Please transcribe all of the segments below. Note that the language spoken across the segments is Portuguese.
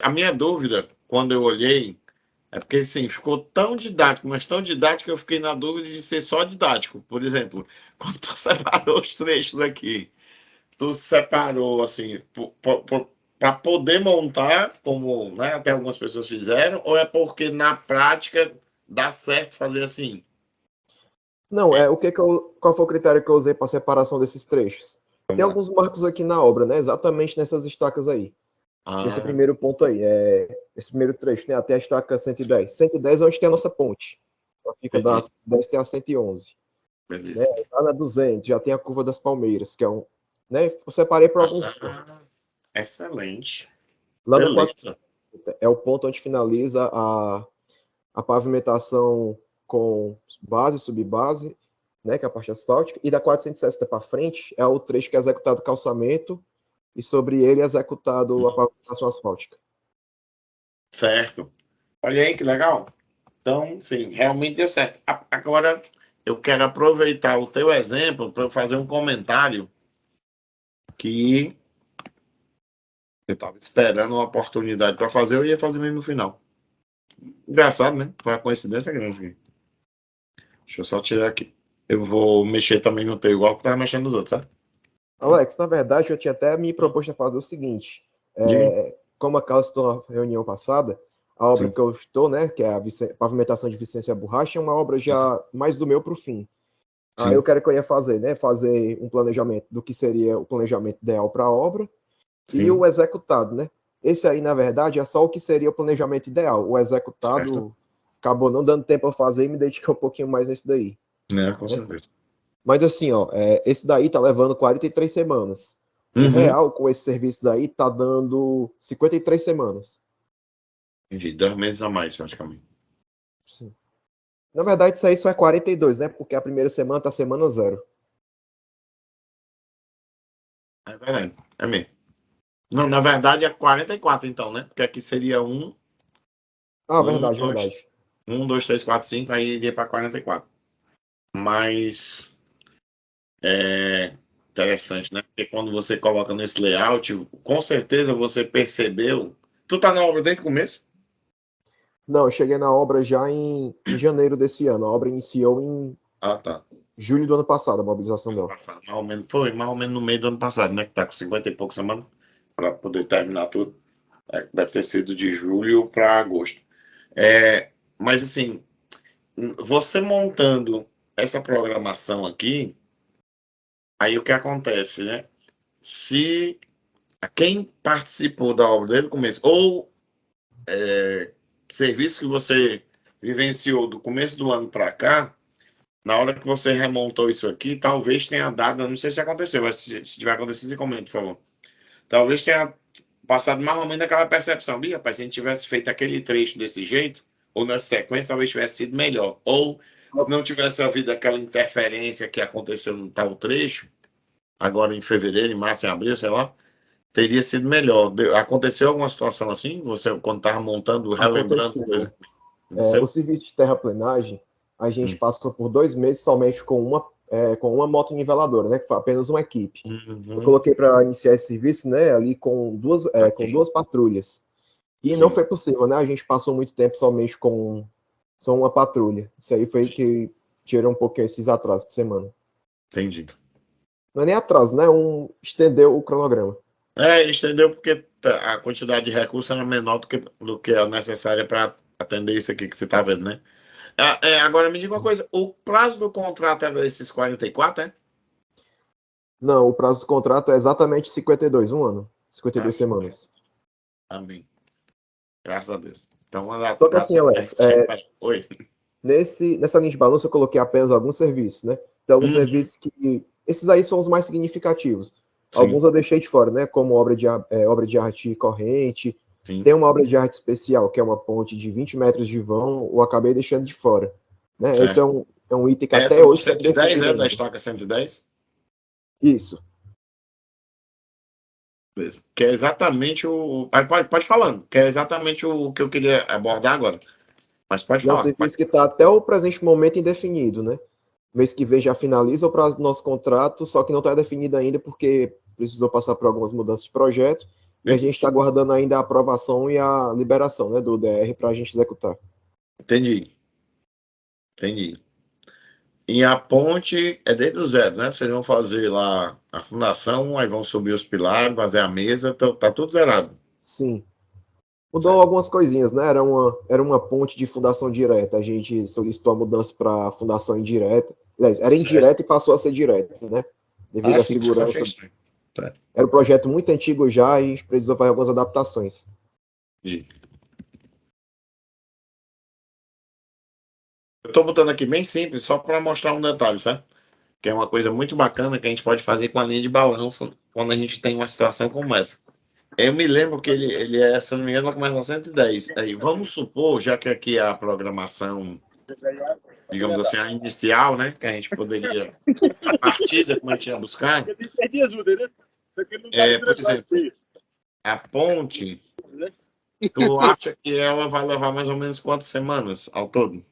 a minha dúvida, quando eu olhei, é porque assim, ficou tão didático, mas tão didático que eu fiquei na dúvida de ser só didático. Por exemplo, quando tu separou os trechos aqui, tu separou assim, para poder montar, como, né, até algumas pessoas fizeram, ou é porque na prática dá certo fazer assim? Não, qual foi o critério que eu usei para separação desses trechos? Tem Vamos lá. alguns marcos aqui na obra, né? Exatamente nessas estacas aí. Esse Ah, primeiro ponto aí, esse primeiro trecho, né? Até a estaca 110. 110 é onde tem a nossa ponte. Ela fica da entendi. 110 até a 111. Né? Beleza. Lá na 200 já tem a curva das Palmeiras, que é um. Né? Eu separei por alguns pontos. Ah, excelente. Lá na 4 Beleza. é o ponto onde finaliza a pavimentação com base e subbase, né, que é a parte asfáltica, e da 460 para frente é o trecho que é executado calçamento e sobre ele é executado a pavimentação asfáltica. Certo. Olha aí que legal. Então, sim, realmente deu certo. Agora, eu quero aproveitar o teu exemplo para eu fazer um comentário que eu estava esperando uma oportunidade para fazer, eu ia fazer nem no final. Engraçado, né? Foi uma coincidência grande aqui. Deixa eu só tirar aqui. Eu vou mexer também no teu igual que estava mexendo nos outros, sabe? Alex, na verdade, eu tinha até me proposto a fazer o seguinte, Diga. como a Carla citou na reunião passada, a obra Sim. que eu estou, né, que é a pavimentação de Vicência Borracha, é uma obra já mais do meio para o fim. Aí eu Sim. quero que eu ia fazer, né, fazer um planejamento do que seria o planejamento ideal para a obra, e Sim. o executado, né? Esse aí, na verdade, é só o que seria o planejamento ideal. O Certo? executado acabou não dando tempo a fazer e me dediquei um pouquinho mais nesse daí. Né, com Né? certeza. Mas assim, ó, esse daí tá levando 43 semanas. O Uhum. real com esse serviço daí tá dando 53 semanas. Entendi. 2 meses a mais, praticamente. Sim. Na verdade, isso aí só é 42, né? Porque a primeira semana tá semana zero. É verdade. É mesmo. Não, na verdade é 44, então, né? Porque aqui seria Ah, um, verdade, dois, verdade. 3, 4, 5, aí iria para 44. Mas é interessante, né? Porque quando você coloca nesse layout, com certeza você percebeu. Tu tá na obra desde o começo? Não, eu cheguei na obra já em janeiro desse ano. A obra iniciou em Ah, tá. julho do ano passado, a mobilização Ano dela. passado, mais ou menos, foi mais ou menos no meio do ano passado, né? Que tá com 50 e poucas semanas para poder terminar tudo. Deve ter sido de julho para agosto. Mas assim, você montando essa programação aqui, aí o que acontece, né? Se quem participou da obra desde o começo, ou serviço que você vivenciou do começo do ano para cá, na hora que você remontou isso aqui, talvez tenha dado, não sei se aconteceu, mas se tiver acontecido, comente, por favor. Talvez tenha passado mais ou menos aquela percepção, Bia, rapaz, se a gente tivesse feito aquele trecho desse jeito, ou nessa sequência, talvez tivesse sido melhor. Ou se não tivesse havido aquela interferência que aconteceu no tal trecho, agora em fevereiro, em março, em abril, sei lá, teria sido melhor. Aconteceu alguma situação assim? Você, quando estava montando, relembrando? Aconteceu. O Aconteceu? serviço de terraplenagem, a gente Hum. passou por 2 meses somente com uma motoniveladora, né? Que foi apenas uma equipe. Eu Uhum. coloquei para iniciar esse serviço, né? Ali com duas patrulhas. E não Sim, foi possível, né? A gente passou muito tempo somente com só uma patrulha. Isso aí foi sim, que tirou um pouquinho esses atrasos de semana. entendi. Não é nem atraso, né? Estendeu o cronograma. Entendeu? Porque a quantidade de recursos era menor do que a necessária para atender isso aqui que você está vendo, né? Agora me diga uma coisa, o prazo do contrato era esses 44, é? Não, o prazo do contrato é exatamente 52, um ano. 52 Amém. semanas. Amém. Graças a Deus. Então, Só que assim, Alex, Oi. nessa linha de balanço eu coloquei apenas alguns serviços, né? Tem alguns Uhum. serviços que. Esses aí são os mais significativos. Sim, Alguns eu deixei de fora, né? Como obra de arte corrente. sim. Tem uma obra de arte especial, que é uma ponte de 20 metros de vão, eu acabei deixando de fora. Né? Esse Certo. é um item que até Essa do hoje está 110, indefinido da ainda. estaca 110? Isso. Beleza. Que é exatamente o. Pode falando, que é exatamente o que eu queria abordar agora. Mas pode E é um falar. serviço que está até o presente momento indefinido, né? Mês que vem já finaliza o prazo do nosso contrato, só que não está definido ainda porque precisou passar por algumas mudanças de projeto E a gente está aguardando ainda a aprovação e a liberação, né, do DR para a gente executar. Entendi. E a ponte é desde o zero, né? Vocês vão fazer lá a fundação, aí vão subir os pilares, fazer a mesa, tá tudo zerado. Sim. Mudou algumas coisinhas, né? Era uma ponte de fundação direta. A gente solicitou a mudança para fundação indireta. Aliás, era indireta e passou a ser direta, né? Devido à Sim, porque eu achei segurança. estranho. Tá. Era um projeto muito antigo já e a gente precisou fazer algumas adaptações. E eu tô botando aqui bem simples, só para mostrar um detalhe, sabe? Que é uma coisa muito bacana que a gente pode fazer com a linha de balanço quando a gente tem uma situação como essa. Eu me lembro que ele é, se não me engano, ela começa a 110. Aí, vamos supor, já que aqui é a programação, digamos assim, a inicial, né? Que a gente poderia, a partida, como a gente ia buscar, por exemplo, a ponte, tu acha que ela vai levar mais ou menos quantas semanas ao todo?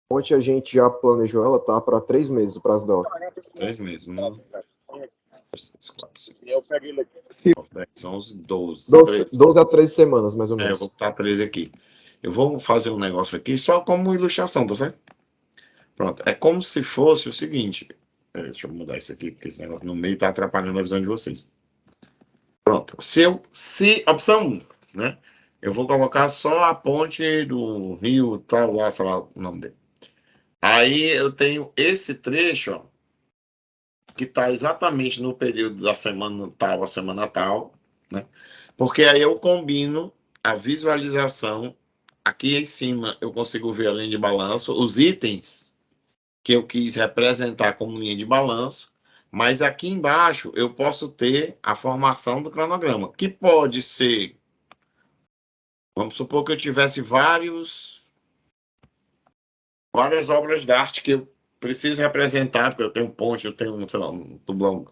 Ponte a gente já planejou, ela tá para 3 meses o prazo dela. 3 meses. 1, 2, 3, 4, 5, 10, 11, 12. 12 a 13 semanas, mais ou Eu menos. vou botar 13 aqui. Eu vou fazer um negócio aqui só como ilustração, tá certo? Pronto. É como se fosse o seguinte. Deixa eu mudar isso aqui, porque esse negócio no meio está atrapalhando a visão de vocês. Pronto. Se opção 1, né? Eu vou colocar só a ponte do rio, tal, lá, sei lá o nome dele. Aí eu tenho esse trecho, ó, que está exatamente no período da semana tal, né? Porque aí eu combino a visualização. Aqui em cima eu consigo ver a linha de balanço, os itens que eu quis representar como linha de balanço, mas aqui embaixo eu posso ter a formação do cronograma, que pode ser, vamos supor que eu tivesse várias obras de arte que eu preciso representar, porque eu tenho um ponte, eu tenho, sei lá, um tublão,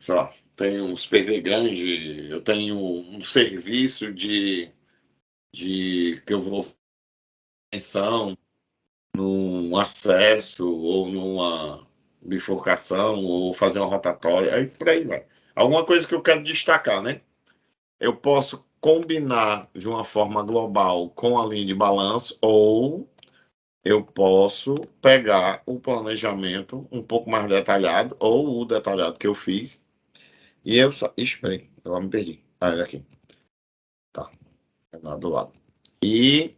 sei lá, tenho um PV grande, eu tenho um serviço de que eu vou atenção num acesso ou numa bifurcação ou fazer uma rotatória, aí por aí vai. Alguma coisa que eu quero destacar, né? Eu posso combinar de uma forma global com a linha de balanço ou eu posso pegar o planejamento um pouco mais detalhado ou o detalhado que eu fiz e eu só... Ixi, peraí, eu me perdi. Ah, era aqui. Tá, é lá do lado. E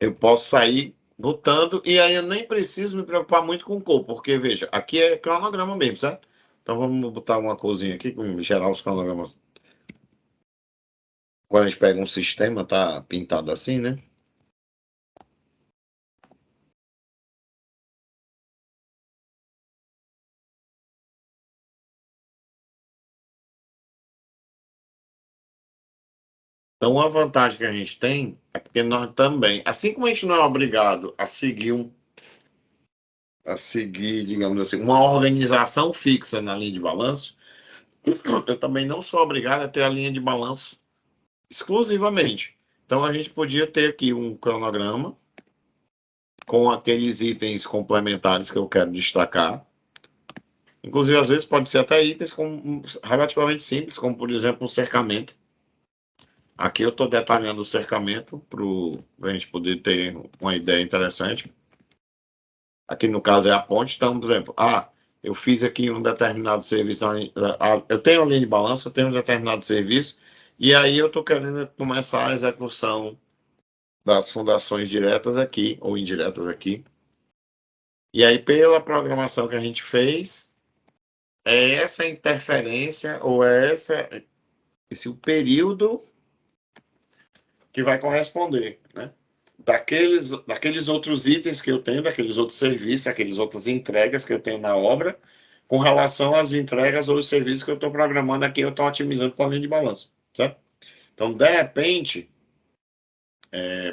eu posso sair botando, e aí eu nem preciso me preocupar muito com cor, porque veja, aqui é cronograma mesmo, certo? Então vamos botar uma corzinha aqui, com gerar os cronogramas. Quando a gente pega um sistema, tá pintado assim, né? Então, uma vantagem que a gente tem é porque nós também, assim como a gente não é obrigado a seguir, digamos assim, uma organização fixa na linha de balanço, eu também não sou obrigado a ter a linha de balanço exclusivamente. Então, a gente podia ter aqui um cronograma com aqueles itens complementares que eu quero destacar. Inclusive, às vezes, pode ser até itens relativamente simples, como, por exemplo, um cercamento. Aqui eu estou detalhando o cercamento para a gente poder ter uma ideia interessante. Aqui, no caso, é a ponte. Então, por exemplo, eu fiz aqui um determinado serviço. Eu tenho uma linha de balanço, eu tenho um determinado serviço, e aí eu estou querendo começar a execução das fundações diretas aqui, ou indiretas aqui. E aí, pela programação que a gente fez, é essa interferência, ou é esse o período que vai corresponder, né? Daqueles outros itens que eu tenho, daqueles outros serviços, daquelas outras entregas que eu tenho na obra, com relação às entregas ou os serviços que eu estou programando aqui, eu estou otimizando com a linha de balanço, certo? Então, de repente,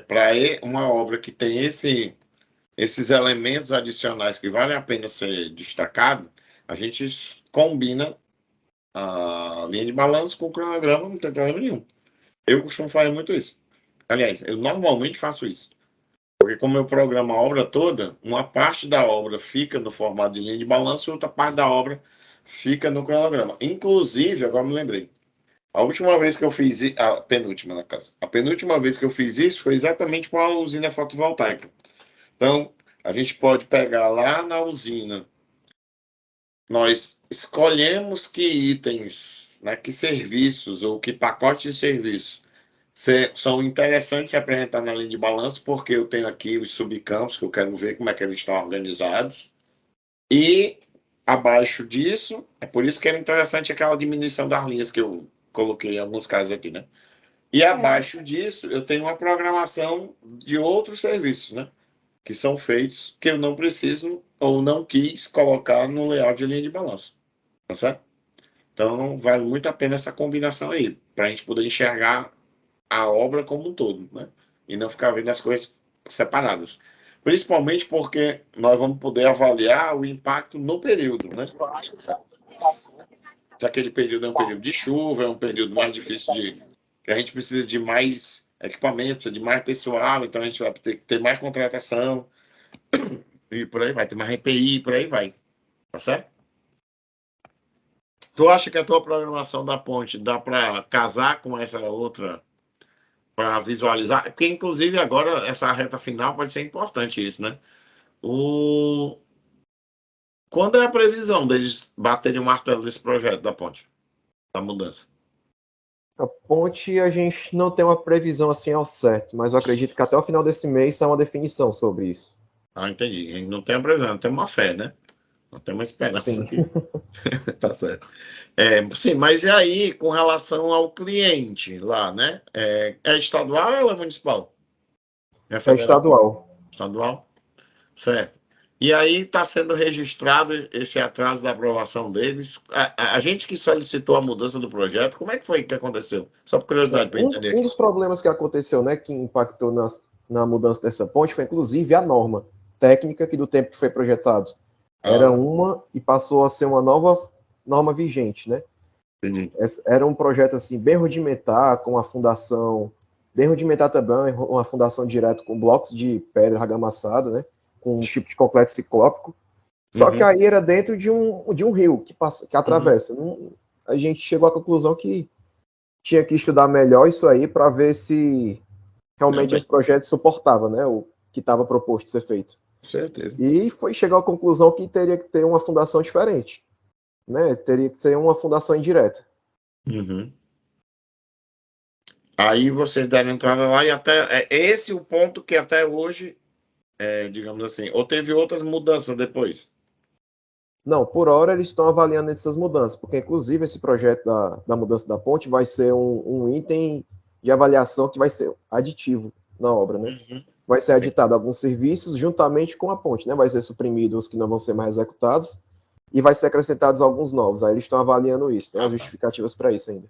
para uma obra que tem esses elementos adicionais que valem a pena ser destacado, a gente combina a linha de balanço com o cronograma, não tem problema nenhum. Eu costumo fazer muito isso. Aliás, eu normalmente faço isso. Porque como eu programo a obra toda, uma parte da obra fica no formato de linha de balanço e outra parte da obra Fica no cronograma. Inclusive, agora me lembrei. A última vez que eu fiz a penúltima na casa. A penúltima vez que eu fiz isso foi exatamente com a usina fotovoltaica. Então, a gente pode pegar lá na usina. Nós escolhemos que itens, né, que serviços ou que pacotes de serviços são interessantes de apresentar na linha de balanço, porque eu tenho aqui os subcampos que eu quero ver como é que eles estão organizados. E abaixo disso, é por isso que é interessante aquela diminuição das linhas que eu coloquei em alguns casos aqui, né? E abaixo disso, eu tenho uma programação de outros serviços, né? Que são feitos que eu não preciso ou não quis colocar no layout de linha de balanço, tá certo? Então, vale muito a pena essa combinação aí, para a gente poder enxergar a obra como um todo, né? E não ficar vendo as coisas separadas. Principalmente porque nós vamos poder avaliar o impacto no período, né? Se aquele período é um período de chuva, é um período mais difícil de... que a gente precisa de mais equipamentos, de mais pessoal, então a gente vai ter que ter mais contratação, e por aí vai, ter mais EPI, por aí vai. Tá certo? Tu acha que a tua programação da ponte dá para casar com essa outra para visualizar? Porque, inclusive, agora, essa reta final pode ser importante isso, né? O... Quando é a previsão deles baterem o martelo desse projeto da ponte, da mudança? A ponte a gente não tem uma previsão assim ao certo, mas eu acredito que até o final desse mês sai uma definição sobre isso. Ah, entendi. A gente não tem a previsão, tem uma fé, né? Não tem uma esperança Sim. aqui. Tá certo. Sim, mas e aí, com relação ao cliente lá, né? É estadual ou é municipal? É É federal? estadual. Estadual? Certo. E aí está sendo registrado esse atraso da aprovação deles. A gente que solicitou a mudança do projeto, como é que foi que aconteceu? Só por curiosidade, para entender Um aqui. dos problemas que aconteceu, né, que impactou na mudança dessa ponte foi inclusive a norma técnica que do tempo que foi projetado era Ah, uma e passou a ser uma nova norma vigente, né? entendi. Era um projeto assim bem rudimentar, com a fundação bem rudimentar também, uma fundação direto com blocos de pedra argamassada, né? Com um tipo de concreto ciclópico. Só que Uhum, aí era dentro de um rio que passa, que uhum. atravessa. A gente chegou à conclusão que tinha que estudar melhor isso aí para ver se Não, realmente bem, esse projeto suportava, né, o que estava proposto ser feito. com certeza. E foi chegar à conclusão que teria que ter uma fundação diferente, né? Teria que ser uma fundação indireta. Uhum. Aí vocês deram entrada lá e até esse o ponto que até hoje, digamos assim, ou teve outras mudanças depois? Não, por hora eles estão avaliando essas mudanças, porque inclusive esse projeto da mudança da ponte vai ser um item de avaliação que vai ser aditivo na obra, né? Uhum. Vai ser aditado alguns serviços juntamente com a ponte, né? Vai ser suprimido os que não vão ser mais executados e vai ser acrescentados alguns novos. Aí eles estão avaliando isso, né? Ah, As tá. justificativas para isso ainda.